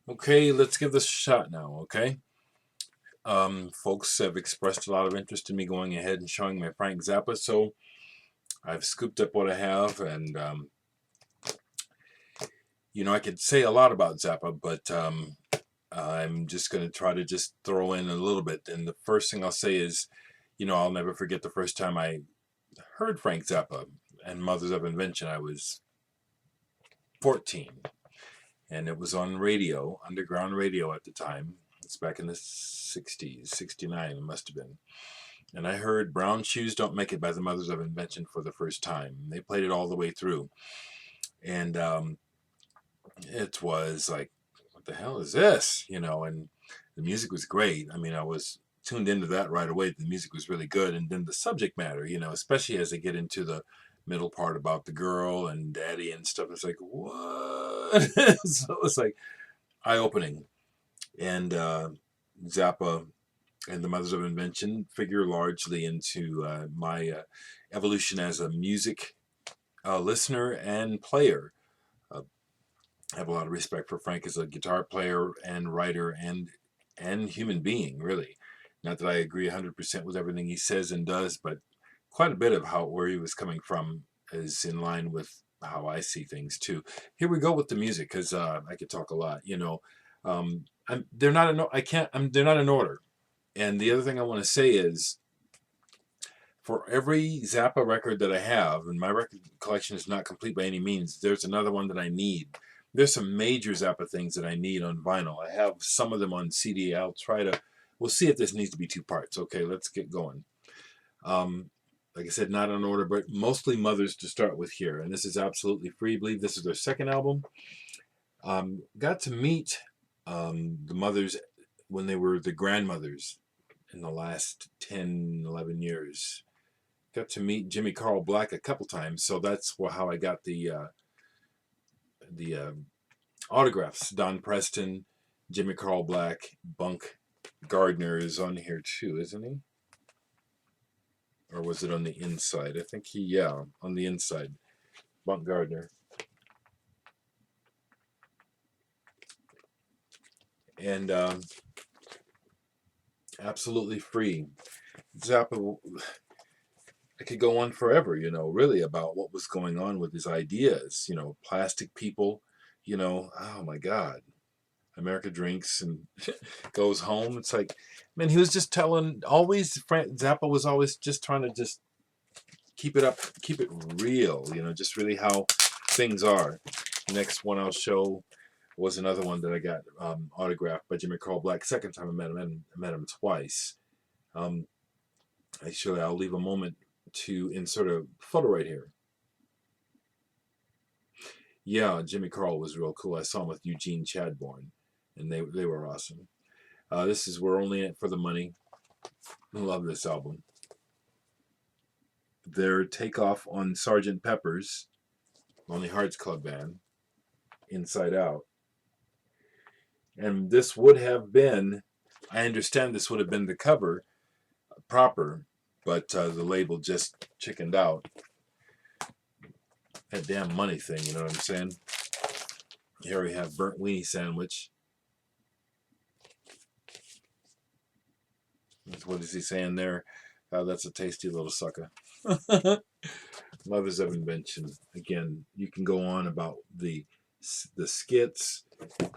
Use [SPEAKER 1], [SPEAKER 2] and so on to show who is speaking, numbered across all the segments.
[SPEAKER 1] Okay, let's give this a shot now, okay? Folks have expressed a lot of interest in me going ahead and showing my Frank Zappa, so I've scooped up what I have, and I could say a lot about Zappa, but I'm just going to try to just throw in a little bit. And the first thing I'll say is, I'll never forget the first time I heard Frank Zappa and Mothers of Invention. I was 14, and it was on radio, underground radio at the time. It's back in the 60s, 69 it must have been. And I heard Brown Shoes Don't Make It by the Mothers of Invention for the first time. They played it all the way through. And it was like, what the hell is this? And the music was great. I mean, I was tuned into that right away. The music was really good. And then the subject matter, especially as they get into the middle part about the girl and daddy and stuff, it's like, what? So it's like eye-opening. And Zappa and the Mothers of Invention figure largely into my evolution as a music listener and player. Uh, I have a lot of respect for Frank as a guitar player and writer and human being, really. Not that I agree 100% with everything he says and does, but quite a bit of where he was coming from is in line with how I see things too. Here we go with the music, because I could talk a lot. They're not in. They're not in order. And the other thing I want to say is, for every Zappa record that I have, and my record collection is not complete by any means, there's another one that I need. There's some major Zappa things that I need on vinyl. I have some of them on CD. We'll see if this needs to be two parts. Okay, let's get going. Like I said, not in order, but mostly Mothers to start with here. And this is absolutely free. I believe this is their second album. Got to meet the Mothers when they were the grandmothers in the last 10, 11 years. Got to meet Jimmy Carl Black a couple times, so that's how I got the autographs. Don Preston, Jimmy Carl Black, Bunk Gardner is on here too, isn't he? Or was it on the inside? I think on the inside. Bunk Gardner. And absolutely free. Zappa, I could go on forever, really about what was going on with his ideas, plastic people, oh my God. America drinks and goes home. It's like, man, he was just Zappa was always just trying to just keep it real, just really how things are. Next one I'll show was another one that I got autographed by Jimmy Carl Black. Second time I met him twice. Actually, I'll leave a moment to insert a photo right here. Yeah, Jimmy Carl was real cool. I saw him with Eugene Chadbourne, and they were awesome. This is We're Only in It for the Money. I love this album. Their takeoff on Sgt. Pepper's Lonely Hearts Club Band, Inside Out. And this would have been, I understand this would have been the cover proper, but the label just chickened out. That damn money thing, you know what I'm saying? Here we have Burnt Weenie Sandwich. What is he saying there? That's a tasty little sucker. Mothers of Invention. Again, you can go on about the skits,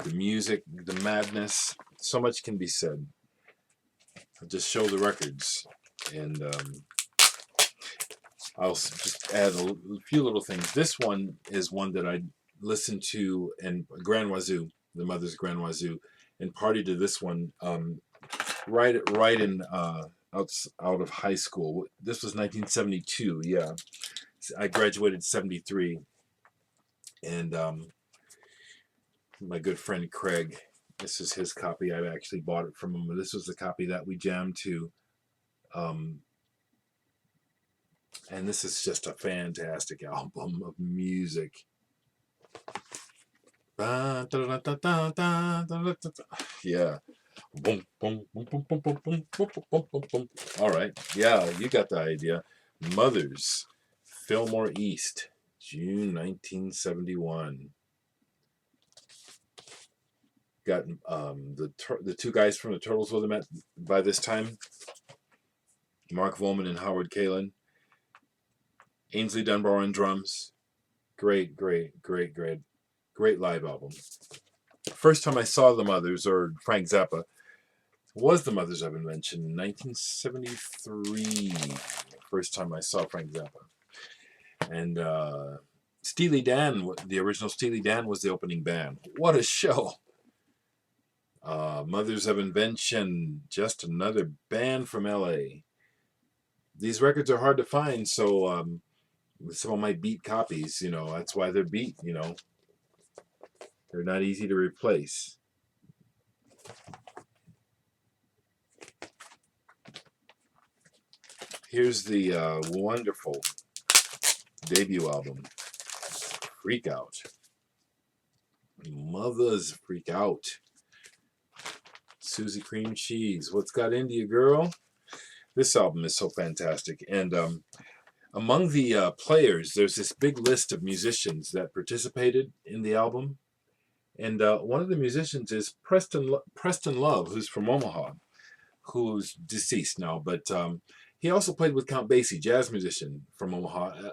[SPEAKER 1] the music, the madness. So much can be said. I'll just show the records, and I'll just add a few little things. This one is one that I listened to in Grand Wazoo, the Mothers Grand Wazoo, and party to this one right in out of high school. This was 1972. Yeah, I graduated 73, and my good friend Craig, this is his copy. I actually bought it from him. This was the copy that we jammed to, and this is just a fantastic album of music. Yeah. Boom, boom, boom, boom, boom, boom, boom, boom, boom, boom, boom. All right. Yeah, you got the idea. Mothers, Fillmore East, June 1971. Got the two guys from the Turtles with him by this time. Mark Volman and Howard Kalin. Ainsley Dunbar on drums. Great live album. First time I saw the Mothers, or Frank Zappa, was the Mothers of Invention in 1973. First time I saw Frank Zappa. And Steely Dan, the original Steely Dan, was the opening band. What a show! Mothers of Invention, just another band from LA. These records are hard to find, so some of my beat copies, that's why they're beat, They're not easy to replace. Here's the wonderful debut album, Freak Out. Mothers Freak Out. Susie Cream Cheese. What's got into you, girl? This album is so fantastic. And among the players, there's this big list of musicians that participated in the album. And one of the musicians is Preston Love, who's from Omaha, who's deceased now. But he also played with Count Basie, jazz musician from Omaha.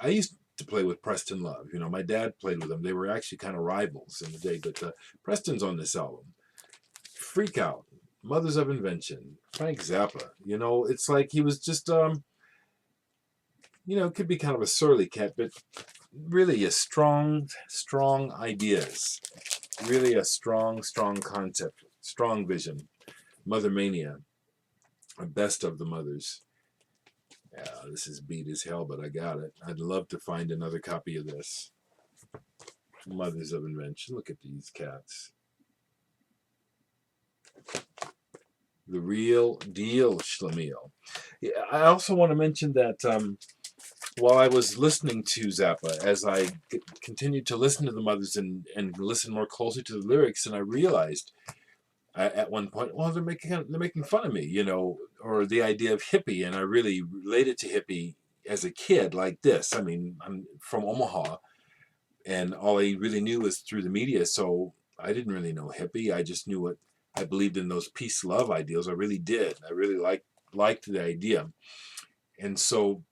[SPEAKER 1] I used to play with Preston Love. My dad played with him. They were actually kind of rivals in the day. But Preston's on this album. Freak Out, Mothers of Invention, Frank Zappa. It's like he was just, could be kind of a surly cat, but really a strong ideas. Really a strong concept, strong vision. Mother Mania, best of the mothers. Yeah, this is beat as hell, but I got it. I'd love to find another copy of this. Mothers of Invention. Look at these cats. The real deal, Schlemiel. Yeah, I also want to mention that while I was listening to Zappa, as I continued to listen to the Mothers and listen more closely to the lyrics, and I realized at one point, well, they're making fun of me, or the idea of hippie, and I really related to hippie as a kid like this. I mean, I'm from Omaha, and all I really knew was through the media, so I didn't really know hippie. I just knew what I believed in, those peace, love ideals. I really did. I really liked the idea. And so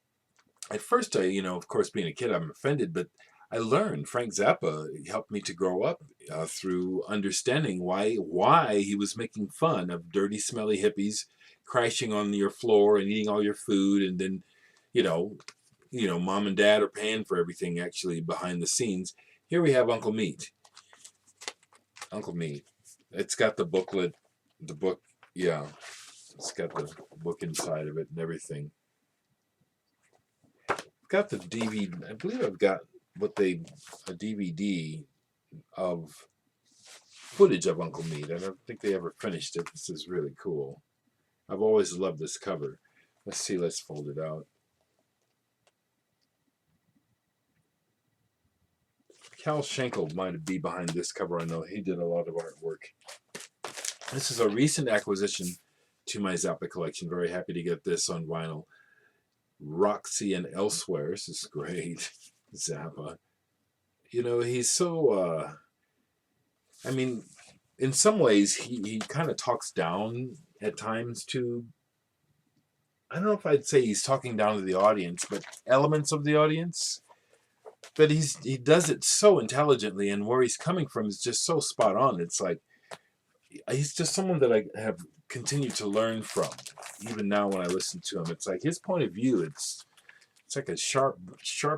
[SPEAKER 1] at first, of course, being a kid, I'm offended, but I learned Frank Zappa helped me to grow up through understanding why he was making fun of dirty, smelly hippies crashing on your floor and eating all your food. And then, mom and dad are paying for everything actually behind the scenes. Here we have Uncle Meat. Uncle Meat. It's got the booklet, yeah. It's got the book inside of it and everything. I've got the DVD. I believe I've got a DVD of footage of Uncle Meat. I don't think they ever finished it. This is really cool. I've always loved this cover. Let's see. Let's fold it out. Cal Schenkel might be behind this cover. I know he did a lot of artwork. This is a recent acquisition to my Zappa collection. Very happy to get this on vinyl. Roxy and Elsewhere. This is great. Zappa. He's so, in some ways, he kind of talks down at times to, I don't know if I'd say he's talking down to the audience, but elements of the audience. But he does it so intelligently, and where he's coming from is just so spot on. It's like he's just someone that I have continued to learn from, even now when I listen to him. It's like his point of view. It's like a sharp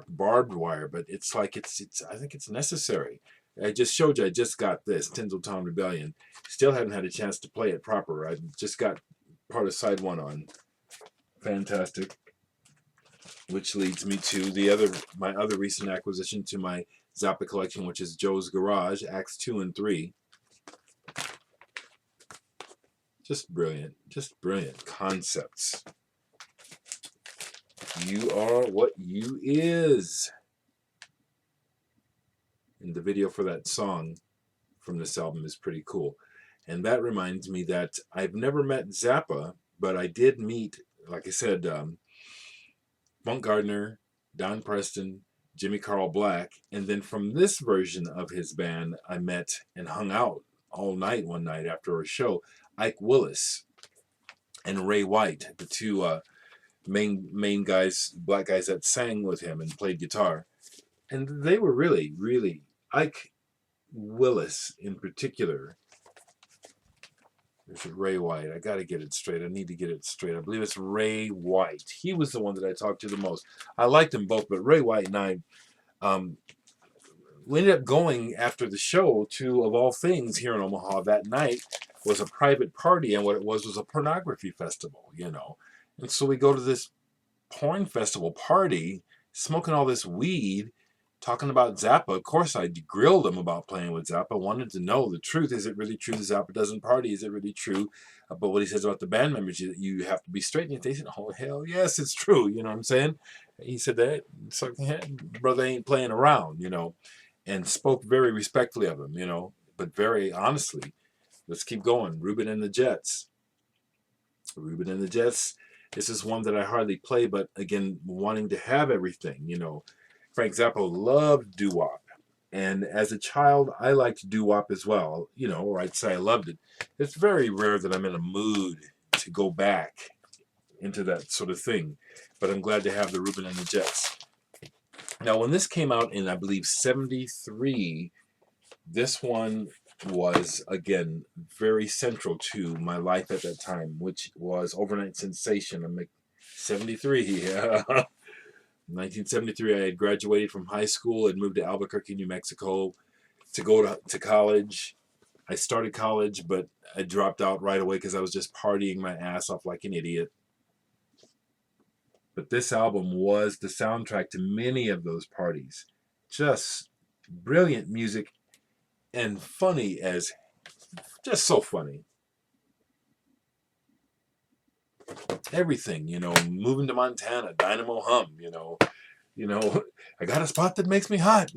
[SPEAKER 1] barbed wire, but it's like it's. I think it's necessary. I just showed you. I just got this Tinseltown Rebellion. Still haven't had a chance to play it proper. I just got part of side one on. Fantastic. Which leads me to my other recent acquisition to my Zappa collection, which is Joe's Garage, Acts 2 and 3. Just brilliant concepts. You are what you is. And the video for that song from this album is pretty cool. And that reminds me that I've never met Zappa, but I did meet, like I said, Monk Gardner, Don Preston, Jimmy Carl Black, and then from this version of his band, I met and hung out all night one night after a show. Ike Willis and Ray White, the two main guys, black guys that sang with him and played guitar, and they were really Ike Willis in particular. Is it Ray White? I got to get it straight. I need to get it straight. I believe it's Ray White. He was the one that I talked to the most. I liked them both, but Ray White and I, um, we ended up going after the show to, of all things, here in Omaha that night was a private party, and what it was a pornography festival, you know. And so we go to this porn festival party, smoking all this weed, talking about Zappa. Of course, I grilled him about playing with Zappa. Wanted to know the truth. Is it really true that Zappa doesn't party? Is it really true about what he says about the band members? You have to be straight. And they said, "Oh hell yes, it's true." You know what I'm saying? He said that, so, brother ain't playing around, you know, and spoke very respectfully of him, you know, but very honestly. Let's keep going. Reuben and the Jets. Reuben and the Jets. This is one that I hardly play, but again, wanting to have everything, you know. Frank Zappa loved doo-wop. And as a child, I liked doo-wop as well, you know, or I'd say I loved it. It's very rare that I'm in a mood to go back into that sort of thing. But I'm glad to have the Reuben and the Jets. Now, when this came out in, I believe, 73, this one was, again, very central to my life at that time, which was Overnight Sensation. I'm like, 73, yeah. 1973, I had graduated from high school and moved to Albuquerque, New Mexico to go to college. I started college, but I dropped out right away because I was just partying my ass off like an idiot. But this album was the soundtrack to many of those parties. Just brilliant music and funny as, just so funny. Everything, you know, moving to Montana, Dynamo Hum, you know, I got a spot that makes me hot.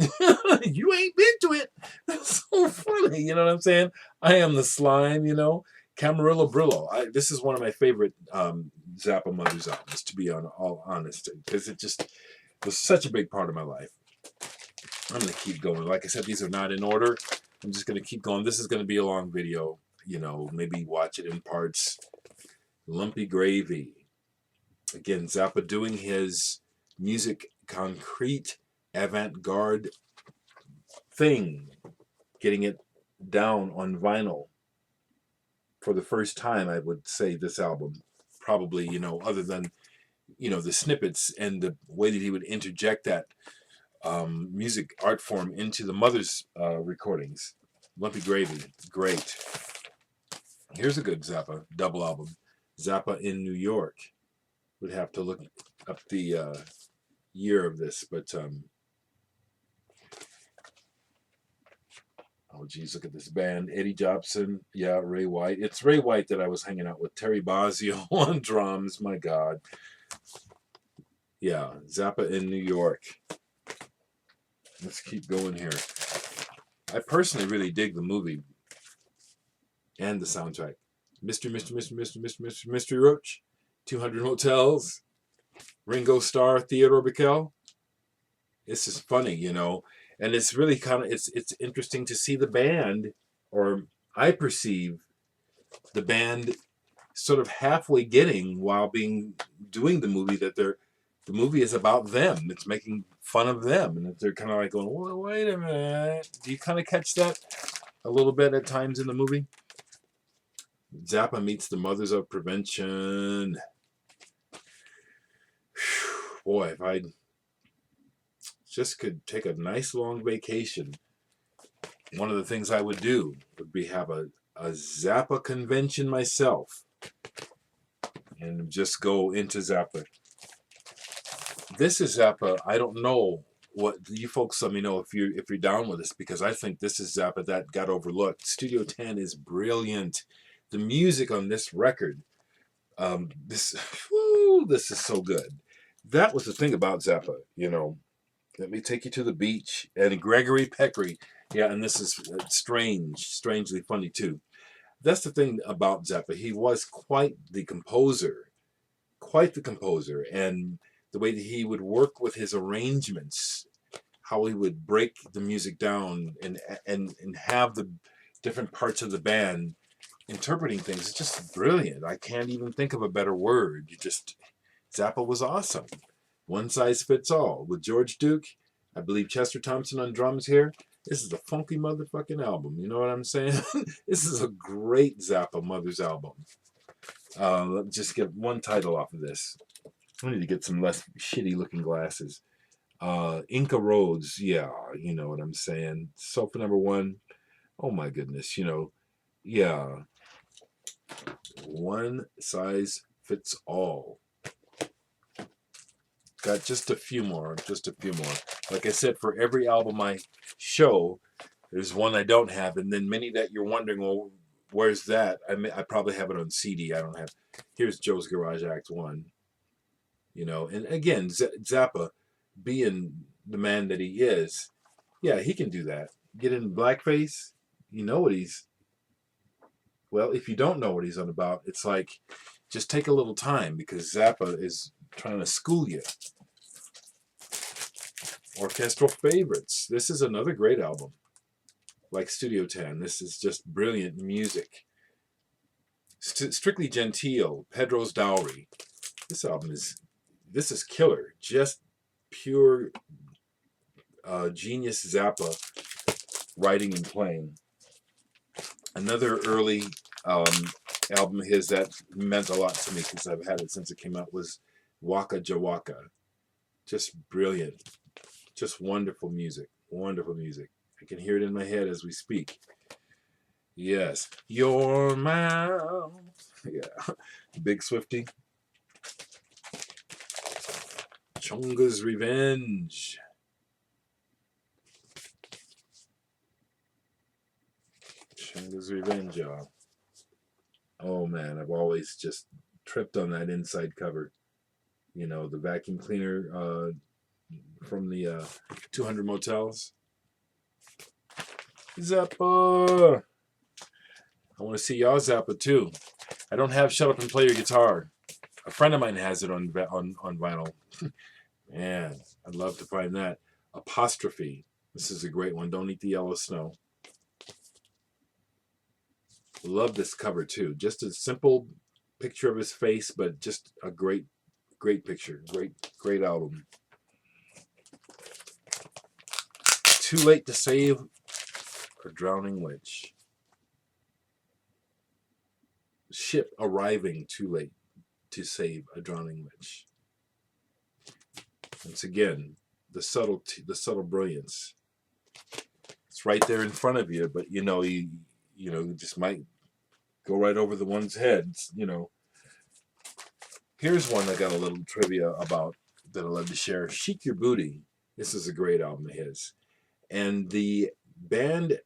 [SPEAKER 1] You ain't been to it. That's so funny, you know what I'm saying? I am the slime, you know. Camarillo Brillo. This is one of my favorite Zappa Mothers albums, to be all honest, because it just was such a big part of my life. I'm going to keep going. Like I said, these are not in order. I'm just going to keep going. This is going to be a long video, you know, maybe watch it in parts. Lumpy Gravy. Again, Zappa doing his music concrete avant-garde thing, getting it down on vinyl for the first time. I would say this album, probably, you know, other than, you know, the snippets and the way that he would interject that music art form into the Mothers recordings. Lumpy Gravy, great. Here's a good Zappa double album. Zappa in New York. Would have to look up the year of this, but oh geez, look at this band. Eddie Jobson, yeah, Ray White. It's Ray White that I was hanging out with. Terry Bozzio on drums, my God. Yeah, Zappa in New York. Let's keep going here. I personally really dig the movie and the soundtrack. Mystery Roach, 200 Hotels, Ringo Starr, Theodore Bikel. It's just funny, you know, and it's really kind of it's interesting to see the band, or I perceive the band sort of halfway getting while doing the movie, that the movie is about them. It's making fun of them, and they're kind of like going, well, wait a minute. Do you kind of catch that a little bit at times in the movie? Zappa meets the Mothers of Prevention. Boy, if I just could take a nice long vacation, one of the things I would do would be have a Zappa convention myself and just go into Zappa. This is Zappa. I don't know what you folks, let me know if you're down with this, because I think this is Zappa that got overlooked. Studio 10 is brilliant. The music on this record, this is so good. That was the thing about Zappa, you know. Let me take you to the beach. And Gregory Peccary. Yeah, and this is strangely funny too. That's the thing about Zappa. He was quite the composer. And the way that he would work with his arrangements, how he would break the music down and have different parts of the band interpreting things. It's just brilliant. I can't even think of a better word. Zappa was awesome. One size fits all. With George Duke, I believe Chester Thompson on drums here. This is a funky motherfucking album. You know what I'm saying? This is a great Zappa Mothers album. Let's just get one title off of this. I need to get some less shitty looking glasses. Inca Roads, yeah, you know what I'm saying. Sofa number 1. Oh my goodness, yeah. One size fits all. Got just a few more. Like I said, for every album I show, there's one I don't have, and then many that you're wondering, well, where's that? I probably have it on CD. I don't have. Here's Joe's Garage Act 1. And again, Zappa, being the man that he is, yeah, he can do that. Get in blackface, what he's. Well, if you don't know what he's on about, it's like, just take a little time, because Zappa is trying to school you. Orchestral favorites. This is another great album. Like Studio 10. This is just brilliant music. Strictly Gentile, Pedro's Dowry. This is killer. Just pure genius Zappa writing and playing. Another early album of his that meant a lot to me, because I've had it since it came out, was Waka Jawaka. Just brilliant. Just wonderful music. Wonderful music. I can hear it in my head as we speak. Yes. Your mouth. Yeah. Big Swifty. Chunga's Revenge. Chunga's Revenge, y'all. Oh man, I've always just tripped on that inside cover. The vacuum cleaner from the 200 Motels. Zappa. I want to see y'all Zappa too. I don't have Shut Up and Play Your Guitar. A friend of mine has it on vinyl. Man, I'd love to find that. Apostrophe. This is a great one. Don't Eat the Yellow Snow. Love this cover too. Just a simple picture of his face, but just a great picture. Great album. Too Late to Save a Drowning Witch. Ship arriving too late to save a drowning witch. Once again, the subtle brilliance. It's right there in front of you, but you just might go right over the one's head. Here's one I got a little trivia about that I'd love to share. Chic Your Booty. This is a great album of his, and the band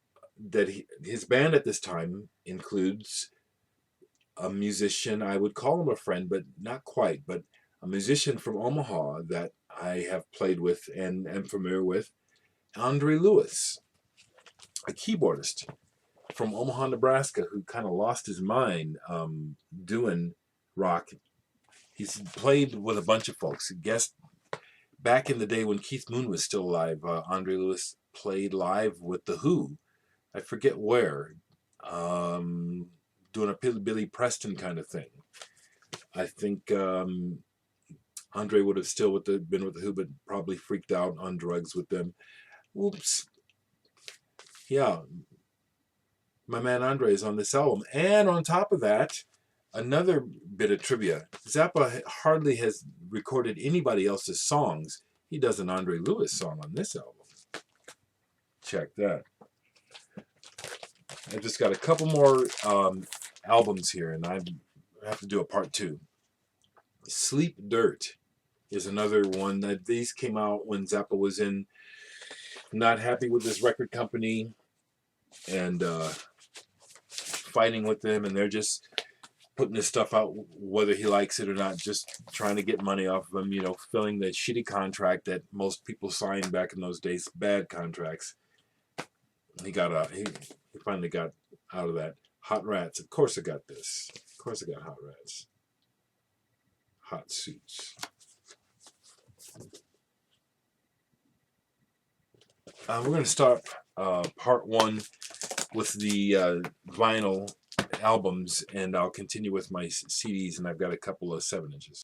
[SPEAKER 1] his band at this time includes a musician. I would call him a friend, but not quite. But a musician from Omaha that I have played with and am familiar with, Andre Lewis, a keyboardist from Omaha, Nebraska, who kind of lost his mind doing rock. He's played with a bunch of folks. Guessed back in the day when Keith Moon was still alive, Andre Lewis played live with The Who. I forget where. Doing a Billy Preston kind of thing. I think Andre would have still been with The Who, but probably freaked out on drugs with them. Oops. Yeah. My man Andre is on this album. And on top of that, another bit of trivia. Zappa hardly has recorded anybody else's songs. He does an Andre Lewis song on this album. Check that. I've just got a couple more albums here, and I have to do a part 2. Sleep Dirt is another one that these came out when Zappa was not happy with his record company and fighting with them, and they're just putting this stuff out whether he likes it or not, just trying to get money off of him, filling that shitty contract that most people signed back in those days, bad contracts. He finally got out of that. Hot Rats. Of course I got this. Of course I got Hot Rats. Hot Suits. We're going to start part 1 with the vinyl albums, and I'll continue with my CDs, and I've got a couple of 7 inches.